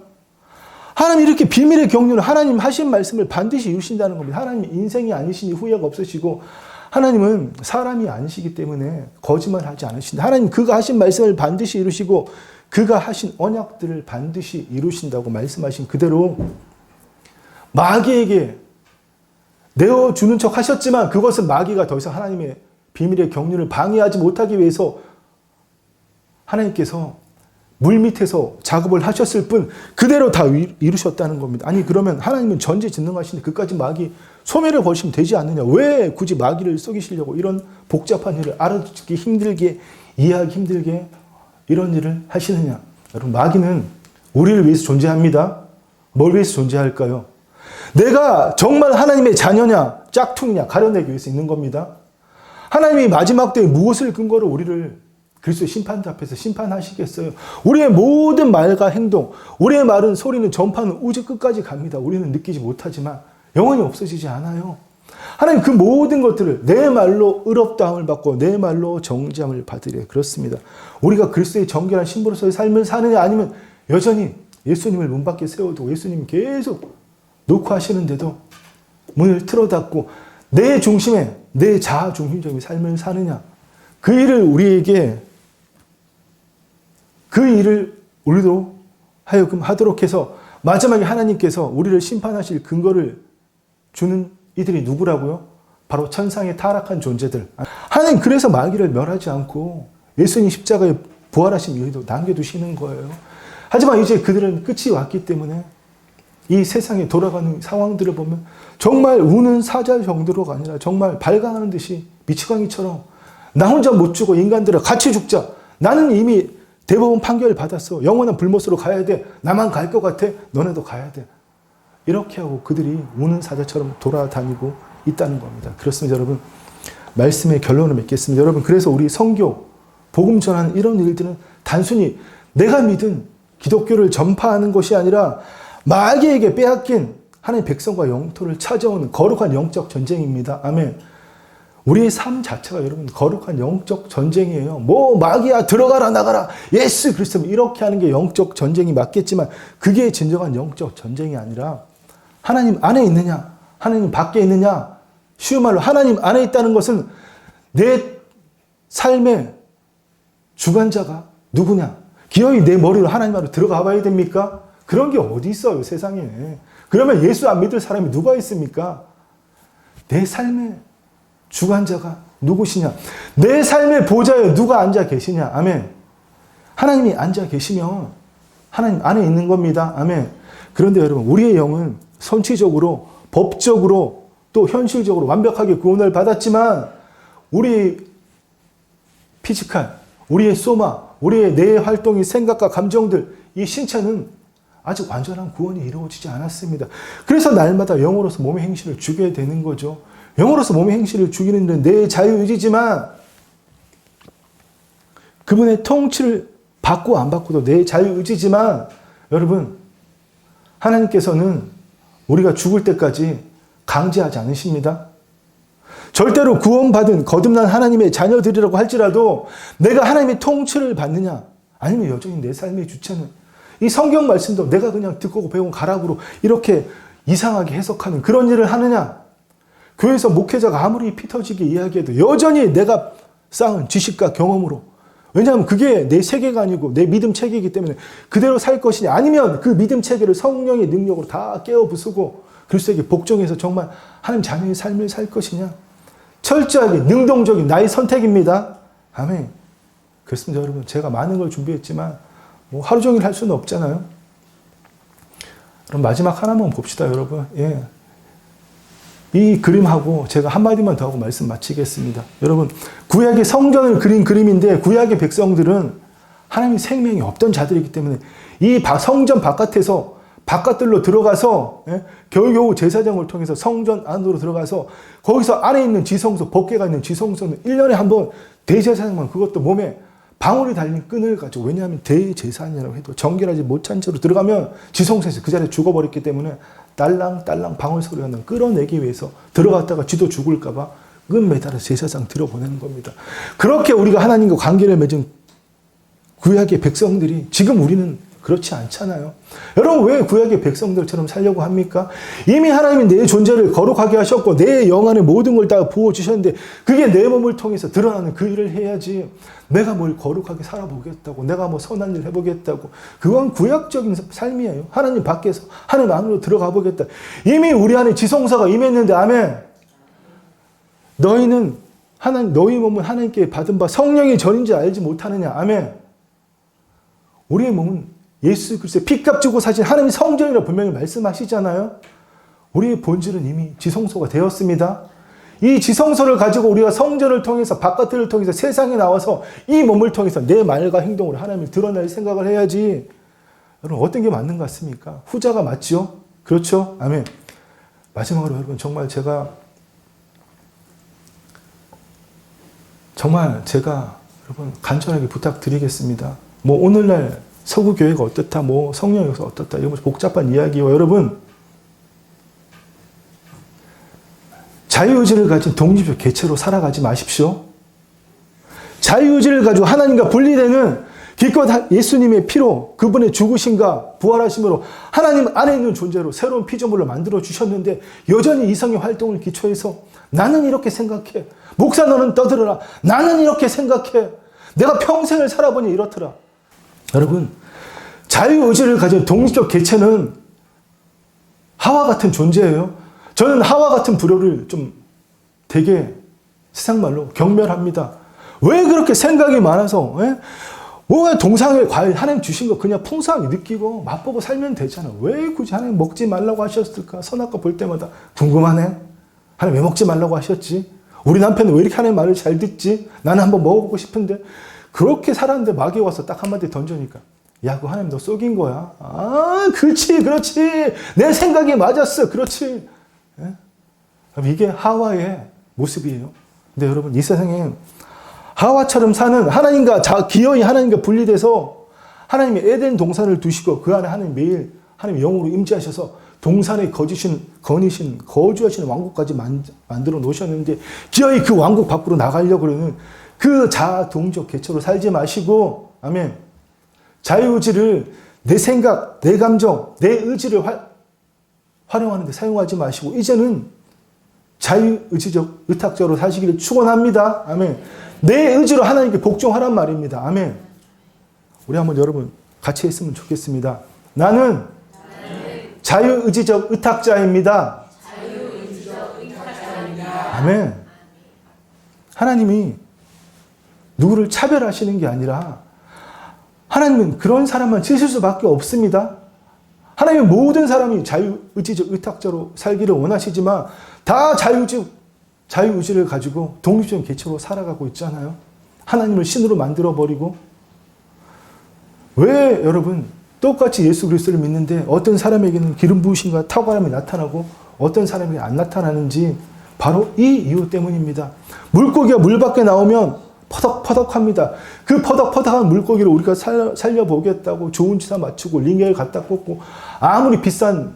하나님 이렇게 비밀의 경륜을 하나님 하신 말씀을 반드시 이루신다는 겁니다. 하나님 인생이 아니시니 후회가 없으시고 하나님은 사람이 아니시기 때문에 거짓말하지 않으신다. 하나님 그가 하신 말씀을 반드시 이루시고 그가 하신 언약들을 반드시 이루신다고 말씀하신 그대로 마귀에게 내어주는 척 하셨지만 그것은 마귀가 더 이상 하나님의 비밀의 경륜을 방해하지 못하기 위해서 하나님께서 물밑에서 작업을 하셨을 뿐 그대로 다 이루셨다는 겁니다. 아니 그러면 하나님은 전지전능하신데 그까지 마귀 소멸을 거시면 되지 않느냐. 왜 굳이 마귀를 속이시려고 이런 복잡한 일을 알아듣기 힘들게 이해하기 힘들게 이런 일을 하시느냐. 여러분 마귀는 우리를 위해서 존재합니다. 뭘 위해서 존재할까요? 내가 정말 하나님의 자녀냐 짝퉁이냐 가려내기 위해서 있는 겁니다. 하나님이 마지막 때에 무엇을 근거로 우리를 그리스도의 심판대 앞에서 심판하시겠어요? 우리의 모든 말과 행동, 우리의 말은 소리는 전파는 우주 끝까지 갑니다. 우리는 느끼지 못하지만 영원히 없어지지 않아요. 하나님 그 모든 것들을 내 말로 의롭다함을 받고 내 말로 정죄함을 받으려 그렇습니다. 우리가 그리스도의 정결한 신부로서의 삶을 사느냐 아니면 여전히 예수님을 문 밖에 세워두고 예수님 계속 놓고 하시는데도 문을 틀어닫고 내 중심에 내 자아 중심적인 삶을 사느냐. 그 일을 우리도 하여금 하도록 해서 마지막에 하나님께서 우리를 심판하실 근거를 주는 이들이 누구라고요? 바로 천상의 타락한 존재들. 하나님 그래서 마귀를 멸하지 않고 예수님 십자가에 부활하신 이유도 남겨두시는 거예요. 하지만 이제 그들은 끝이 왔기 때문에 이 세상에 돌아가는 상황들을 보면 정말 우는 사자 정도로가 아니라 정말 발광하는 듯이 미치광이처럼 나 혼자 못 죽어 인간들아 같이 죽자. 나는 이미 대법원 판결을 받았어. 영원한 불못으로 가야 돼. 나만 갈 것 같아. 너네도 가야 돼. 이렇게 하고 그들이 우는 사자처럼 돌아다니고 있다는 겁니다. 그렇습니다, 여러분. 말씀의 결론을 맺겠습니다. 여러분, 그래서 우리 선교, 복음 전하는 이런 일들은 단순히 내가 믿은 기독교를 전파하는 것이 아니라 마귀에게 빼앗긴 하나님의 백성과 영토를 찾아오는 거룩한 영적 전쟁입니다. 아멘. 우리의 삶 자체가 여러분 거룩한 영적 전쟁이에요. 뭐 마귀야 들어가라 나가라 예수 그리스도 이렇게 하는 게 영적 전쟁이 맞겠지만 그게 진정한 영적 전쟁이 아니라 하나님 안에 있느냐 하나님 밖에 있느냐 쉬운 말로 하나님 안에 있다는 것은 내 삶의 주관자가 누구냐 기어이 내 머리로 하나님 안으로 들어가 봐야 됩니까? 그런 게 어디 있어요 세상에. 그러면 예수 안 믿을 사람이 누가 있습니까? 내 삶의 주관자가 누구시냐? 내 삶의 보좌에 누가 앉아 계시냐? 아멘. 하나님이 앉아 계시면 하나님 안에 있는 겁니다. 아멘. 그런데 여러분, 우리의 영은 선취적으로, 법적으로, 또 현실적으로 완벽하게 구원을 받았지만 우리 피지컬, 우리의 소마, 우리의 내 활동이 생각과 감정들, 이 신체는 아직 완전한 구원이 이루어지지 않았습니다. 그래서 날마다 영으로서 몸의 행실을 주게 되는 거죠. 영으로서 몸의 행실을 주기는 일은 내 자유의지지만 그분의 통치를 받고 안 받고도 내 자유의지지만 여러분 하나님께서는 우리가 죽을 때까지 강제하지 않으십니다. 절대로 구원받은 거듭난 하나님의 자녀들이라고 할지라도 내가 하나님의 통치를 받느냐 아니면 여전히 내 삶의 주체는 이 성경 말씀도 내가 그냥 듣고 배운 가락으로 이렇게 이상하게 해석하는 그런 일을 하느냐. 교회에서 목회자가 아무리 피 터지게 이야기해도 여전히 내가 쌓은 지식과 경험으로 왜냐하면 그게 내 세계관이고 내 믿음 체계이기 때문에 그대로 살 것이냐 아니면 그 믿음 체계를 성령의 능력으로 다 깨어 부수고 그리스도에게 복종해서 정말 하나님 자녀의 삶을 살 것이냐 철저하게 능동적인 나의 선택입니다. 아멘. 그렇습니다 여러분. 제가 많은 걸 준비했지만 뭐 하루 종일 할 수는 없잖아요. 그럼 마지막 하나만 봅시다 여러분. 예. 이 그림하고 제가 한마디만 더 하고 말씀 마치겠습니다. 여러분, 구약의 성전을 그린 그림인데 구약의 백성들은 하나님의 생명이 없던 자들이기 때문에 이 성전 바깥에서 바깥들로 들어가서 겨우겨우 제사장을 통해서 성전 안으로 들어가서 거기서 안에 있는 지성소, 법궤가 있는 지성소는 1년에 한 번 대제사장만 그것도 몸에 방울이 달린 끈을 가지고 왜냐하면 대제사장이라고 해도 정결하지 못한 채로 들어가면 지성소에서 그 자리에 죽어버렸기 때문에 딸랑딸랑 방울 소리가 나는 끌어내기 위해서 들어갔다가 쥐도 죽을까 봐 끈 매달아서 제사장 들어보내는 겁니다. 그렇게 우리가 하나님과 관계를 맺은 구약의 백성들이 지금 우리는 그렇지 않잖아요. 여러분 왜 구약의 백성들처럼 살려고 합니까? 이미 하나님이 내 존재를 거룩하게 하셨고 내 영 안에 모든 걸 다 부어주셨는데 그게 내 몸을 통해서 드러나는 그 일을 해야지 내가 뭘 거룩하게 살아보겠다고 내가 뭐 선한 일 해보겠다고 그건 구약적인 삶이에요. 하나님 밖에서 하나님 안으로 들어가 보겠다. 이미 우리 안에 지성사가 임했는데 아멘. 너희는 너희 몸은 하나님께 받은 바 성령의 전인지 알지 못하느냐 아멘. 우리의 몸은 예수 그리스도의 피값 주고 사신 하나님의 성전이라고 분명히 말씀하시잖아요. 우리의 본질은 이미 지성소가 되었습니다. 이 지성소를 가지고 우리가 성전을 통해서 바깥을 통해서 세상에 나와서 이 몸을 통해서 내 말과 행동으로 하나님을 드러낼 생각을 해야지. 여러분 어떤 게 맞는 것 같습니까? 후자가 맞죠? 그렇죠? 아멘. 마지막으로 여러분 정말 제가 여러분 간절하게 부탁드리겠습니다. 뭐 오늘날 서구교회가 어떻다, 뭐 성령에서 어떻다 이런 복잡한 이야기와 여러분 자유의지를 가진 독립적 개체로 살아가지 마십시오. 자유의지를 가지고 하나님과 분리되는 기껏 예수님의 피로 그분의 죽으심과 부활하심으로 하나님 안에 있는 존재로 새로운 피조물을 만들어 주셨는데 여전히 이성의 활동을 기초해서 나는 이렇게 생각해. 목사 너는 떠들어라. 나는 이렇게 생각해. 내가 평생을 살아보니 이렇더라. 여러분 자유의지를 가진 독립적 개체는 하와 같은 존재예요. 저는 하와 같은 불효를 좀 되게 세상말로 경멸합니다. 왜 그렇게 생각이 많아서 왜 동상의 과일 하나님 주신 거 그냥 풍성하게 느끼고 맛보고 살면 되잖아. 왜 굳이 하나님 먹지 말라고 하셨을까? 선악과 볼 때마다 궁금하네. 하나님 왜 먹지 말라고 하셨지? 우리 남편은 왜 이렇게 하나님 말을 잘 듣지? 나는 한번 먹어보고 싶은데 그렇게 살았는데 마귀 와서 딱 한마디 던져니까 야, 그거 하나님 너 속인 거야. 아, 그렇지. 내 생각이 맞았어. 그렇지. 예? 이게 하와의 모습이에요. 근데 여러분, 이 세상에 하와처럼 사는 하나님과 기어이 하나님과 분리돼서 하나님의 에덴 동산을 두시고 그 안에 하나님 매일 하나님 영으로 임재하셔서 동산에 거주하시는 왕국까지 만들어 놓으셨는데 기어이 그 왕국 밖으로 나가려고 그러는 그 자아동적 개체로 살지 마시고, 아멘. 자유의지를 내 생각, 내 감정, 내 의지를 활용하는 데 사용하지 마시고 이제는 자유의지적 의탁자로 사시기를 축원합니다. 아멘. 내 의지로 하나님께 복종하란 말입니다. 아멘. 우리 한번 여러분 같이 했으면 좋겠습니다. 나는 자유의지적 의탁자입니다. 아멘. 하나님이 누구를 차별하시는 게 아니라 하나님은 그런 사람만 치실 수밖에 없습니다. 하나님은 모든 사람이 자유의지적 의탁자로 살기를 원하시지만 다 자유의지를 가지고 독립적인 개체로 살아가고 있잖아요. 하나님을 신으로 만들어버리고. 왜 여러분 똑같이 예수 그리스도를 믿는데 어떤 사람에게는 기름 부으심과 탁월함이 나타나고 어떤 사람에게 안 나타나는지 바로 이 이유 때문입니다. 물고기가 물 밖에 나오면 퍼덕퍼덕합니다. 그 퍼덕퍼덕한 물고기를 우리가 살려보겠다고 좋은 주사 맞추고 링겔 갖다 꽂고 아무리 비싼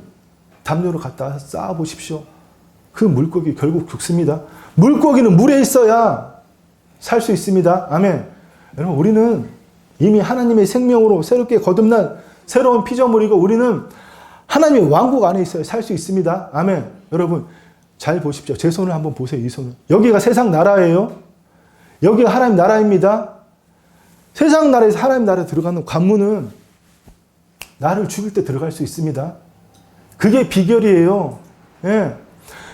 담요를 갖다 쌓아보십시오. 그 물고기 결국 죽습니다. 물고기는 물에 있어야 살 수 있습니다. 아멘. 여러분 우리는 이미 하나님의 생명으로 새롭게 거듭난 새로운 피조물이고 우리는 하나님의 왕국 안에 있어야 살 수 있습니다. 아멘. 여러분 잘 보십시오. 제 손을 한번 보세요. 이 손을. 여기가 세상 나라예요. 여기가 하나님 나라입니다. 세상 나라에서 하나님 나라에 들어가는 관문은 나를 죽일 때 들어갈 수 있습니다. 그게 비결이에요. 예.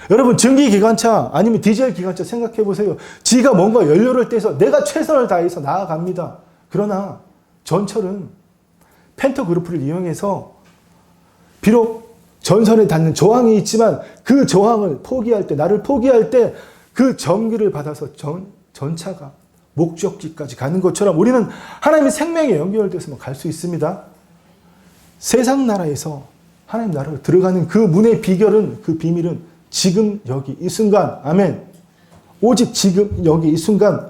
여러분 전기기관차 아니면 디젤 기관차 생각해 보세요. 지가 뭔가 연료를 떼서 내가 최선을 다해서 나아갑니다. 그러나 전철은 펜터그루프를 이용해서 비록 전선에 닿는 저항이 있지만 그 저항을 포기할 때 나를 포기할 때 그 전기를 받아서 전차가 목적지까지 가는 것처럼 우리는 하나님의 생명에 연결돼서 갈 수 있습니다. 세상 나라에서 하나님 나라로 들어가는 그 문의 비결은 그 비밀은 지금 여기 이 순간 아멘. 오직 지금 여기 이 순간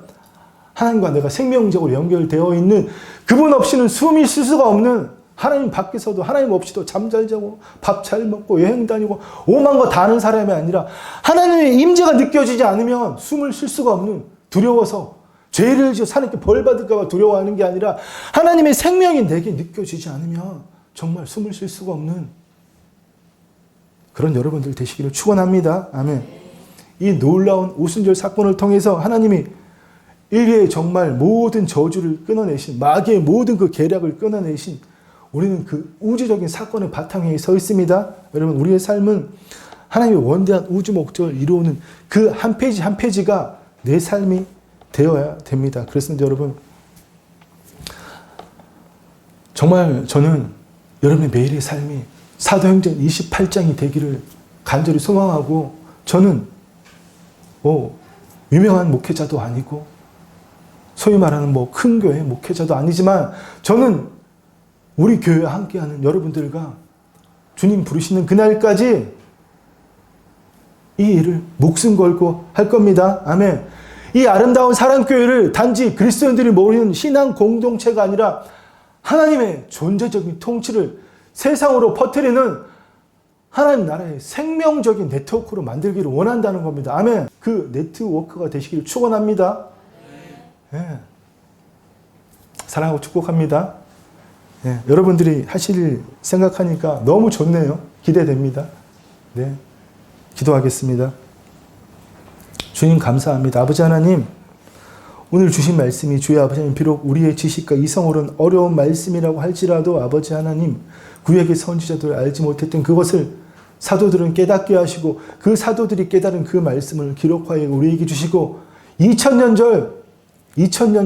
하나님과 내가 생명적으로 연결되어 있는 그분 없이는 숨이 쉴 수가 없는 하나님 밖에서도 하나님 없이도 잠 잘 자고 밥 잘 먹고 여행 다니고 오만 거 다 아는 사람이 아니라 하나님의 임재가 느껴지지 않으면 숨을 쉴 수가 없는 두려워서 죄를 지어 하나님께 벌 받을까 봐 두려워하는 게 아니라 하나님의 생명이 내게 느껴지지 않으면 정말 숨을 쉴 수가 없는 그런 여러분들 되시기를 축원합니다. 아멘. 이 놀라운 오순절 사건을 통해서 하나님이 인류의 정말 모든 저주를 끊어내신 마귀의 모든 그 계략을 끊어내신 우리는 그 우주적인 사건의 바탕에 서 있습니다. 여러분 우리의 삶은 하나님의 원대한 우주 목적을 이루는 그 한 페이지 한 페이지가 내 삶이 되어야 됩니다. 그렇습니다. 여러분 정말 저는 여러분의 매일의 삶이 사도행전 28장이 되기를 간절히 소망하고, 저는 유명한 목회자도 아니고 소위 말하는 큰 교회 목회자도 아니지만, 저는 우리 교회와 함께하는 여러분들과 주님 부르시는 그날까지 이 일을 목숨 걸고 할 겁니다. 아멘. 이 아름다운 사랑교회를 단지 그리스도인들이 모이는 신앙 공동체가 아니라 하나님의 존재적인 통치를 세상으로 퍼뜨리는 하나님 나라의 생명적인 네트워크로 만들기를 원한다는 겁니다. 아멘. 그 네트워크가 되시기를 축원합니다. 네. 사랑하고 축복합니다. 네. 여러분들이 하실 일 생각하니까 너무 좋네요. 기대됩니다. 네. 기도하겠습니다. 주님 감사합니다. 아버지 하나님, 오늘 주신 말씀이 주의 아버지 하나님, 비록 우리의 지식과 이성으로는 어려운 말씀이라고 할지라도 아버지 하나님, 구약의 선지자들 알지 못했던 그것을 사도들은 깨닫게 하시고, 그 사도들이 깨달은 그 말씀을 기록하여 우리에게 주시고, 2000년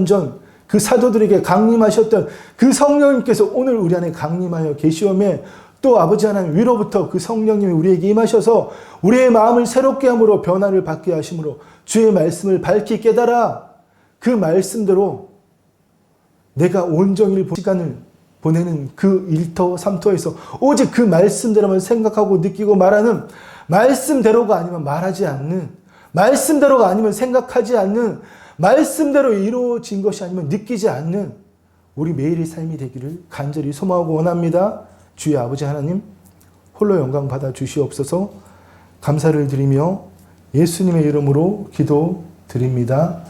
전 그 사도들에게 강림하셨던 그 성령님께서 오늘 우리 안에 강림하여 계시오매, 또 아버지 하나님 위로부터 그 성령님이 우리에게 임하셔서 우리의 마음을 새롭게 함으로 변화를 받게 하심으로 주의 말씀을 밝히 깨달아 그 말씀대로 내가 온종일 시간을 보내는 그 일터 삼터에서 오직 그 말씀대로만 생각하고 느끼고 말하는, 말씀대로가 아니면 말하지 않는, 말씀대로가 아니면 생각하지 않는, 말씀대로 이루어진 것이 아니면 느끼지 않는 우리 매일의 삶이 되기를 간절히 소망하고 원합니다. 주의 아버지 하나님, 홀로 영광 받아 주시옵소서. 감사를 드리며 예수님의 이름으로 기도드립니다.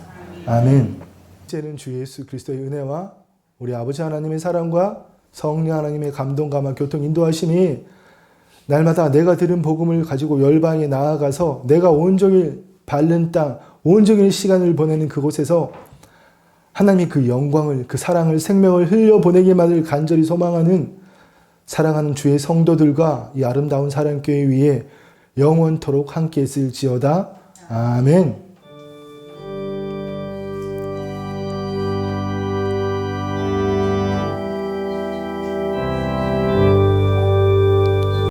아멘. 이제는 주 예수 그리스도의 은혜와 우리 아버지 하나님의 사랑과 성령 하나님의 감동, 감화, 교통, 인도하심이 날마다 내가 들은 복음을 가지고 열방에 나아가서 내가 온종일 밟는 땅, 온종일 시간을 보내는 그곳에서 하나님의 그 영광을, 그 사랑을, 생명을 흘려보내기만을 간절히 소망하는 사랑하는 주의 성도들과 이 아름다운 사랑교회 위에 영원토록 함께 있을지어다. 아멘.